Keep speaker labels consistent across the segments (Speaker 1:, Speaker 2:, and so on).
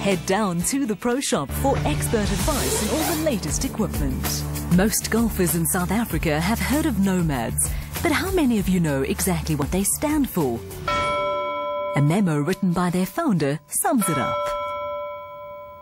Speaker 1: Head down to the Pro Shop for expert advice and all the latest equipment. Most golfers in South Africa have heard of Nomads, but how many of you know exactly what they stand for? A memo written by their founder sums it up.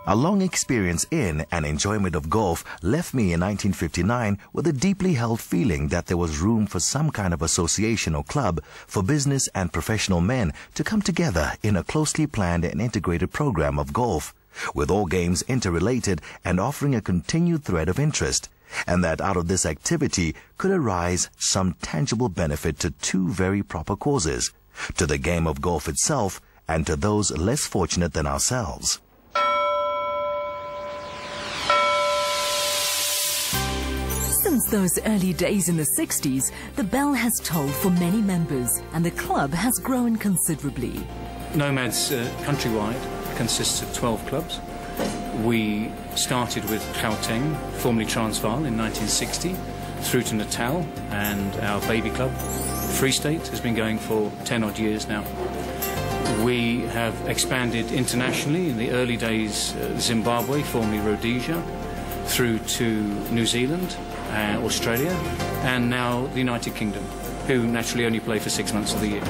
Speaker 2: A long experience in and enjoyment of golf left me in 1959 with a deeply held feeling that there was room for some kind of association or club for business and professional men to come together in a closely planned and integrated program of golf, with all games interrelated and offering a continued thread of interest, and that out of this activity could arise some tangible benefit to two very proper causes, to the game of golf itself and to those less fortunate than ourselves.
Speaker 1: Since those early days in the 60s, the bell has tolled for many members and the club has grown considerably.
Speaker 3: Nomads countrywide consists of 12 clubs. We started with Gauteng, formerly Transvaal, in 1960, through to Natal, and our baby club, Free State, has been going for 10 odd years now. We have expanded internationally in the early days, Zimbabwe, formerly Rhodesia, through to New Zealand, Australia, and now the United Kingdom, who naturally only play for 6 months of the year.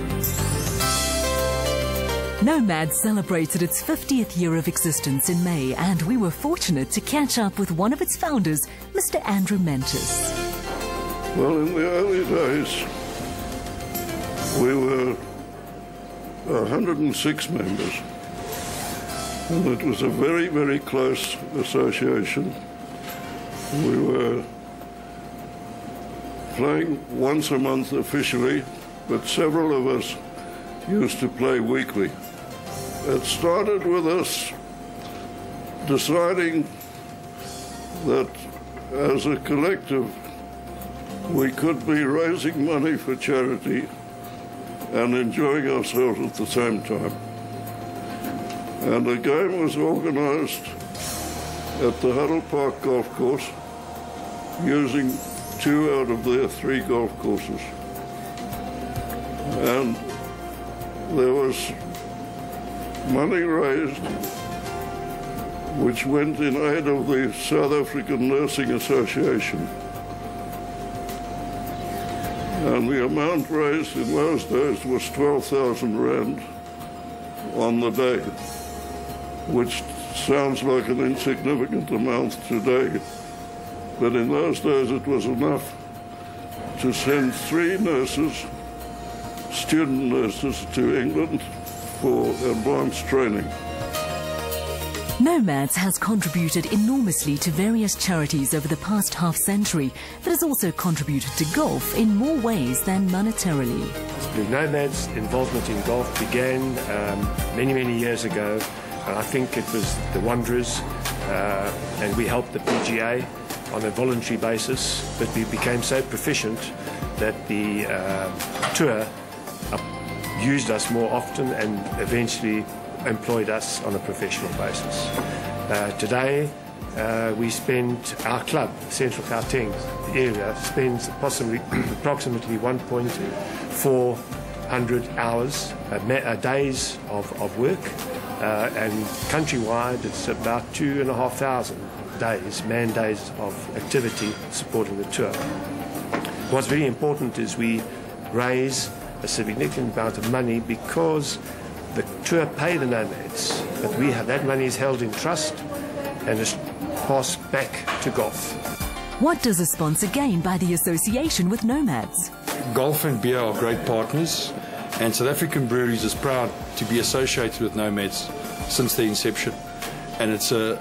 Speaker 1: Nomads celebrated its 50th year of existence in May, and we were fortunate to catch up with one of its founders, Mr. Andrew Mentis.
Speaker 4: Well, in the early days, we were 106 members, and it was a very, very close association. We were playing once a month officially, but several of us used to play weekly. It started with us deciding that as a collective we could be raising money for charity and enjoying ourselves at the same time. And the game was organised at the Huddle Park Golf Course using 2 out of their 3 golf courses. And there was money raised which went in aid of the South African Nursing Association. And the amount raised in those days was 12,000 rand on the day, which sounds like an insignificant amount today. But in those days it was enough to send 3 nurses, student nurses, to England for advanced training.
Speaker 1: Nomads has contributed enormously to various charities over the past half-century, but has also contributed to golf in more ways than monetarily.
Speaker 5: The Nomads' involvement in golf began many, many years ago. I think it was the Wanderers, and we helped the PGA on a voluntary basis, but we became so proficient that the tour used us more often and eventually employed us on a professional basis. Today, we spend, our club, Central Gauteng area, spends approximately 1,400 hours, days of work, and countrywide it's about 2,500 days, man days of activity supporting the tour. What's very important is we raise a significant amount of money because the tour pay the Nomads, but we have that money is held in trust and is passed back to golf.
Speaker 1: What does a sponsor gain by the association with Nomads?
Speaker 6: Golf and beer are great partners, and South African Breweries is proud to be associated with Nomads since their inception, and it's an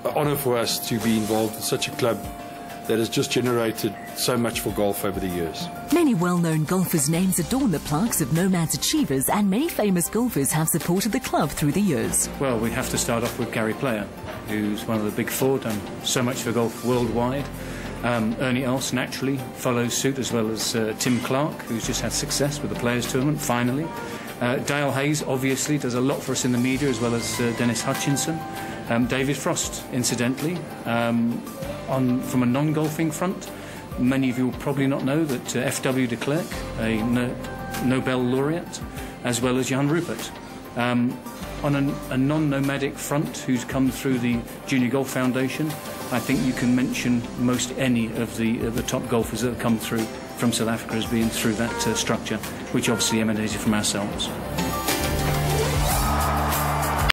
Speaker 6: honour for us to be involved with such a club that has just generated so much for golf over the years.
Speaker 1: Many well-known golfers' names adorn the plaques of Nomads achievers, and many famous golfers have supported the club through the years.
Speaker 3: Well, we have to start off with Gary Player, who's one of the big 4, done so much for golf worldwide. Ernie Els naturally follows suit, as well as Tim Clark, who's just had success with the Players Tournament, finally. Dale Hayes, obviously, does a lot for us in the media, as well as Dennis Hutchinson. David Frost, incidentally. From a non-golfing front, many of you will probably not know that F.W. de Klerk, a Nobel laureate, as well as Jan Rupert. on a non-nomadic front who's come through the Junior Golf Foundation, I think you can mention most any of the top golfers that have come through from South Africa as being through that structure, which obviously emanated from ourselves.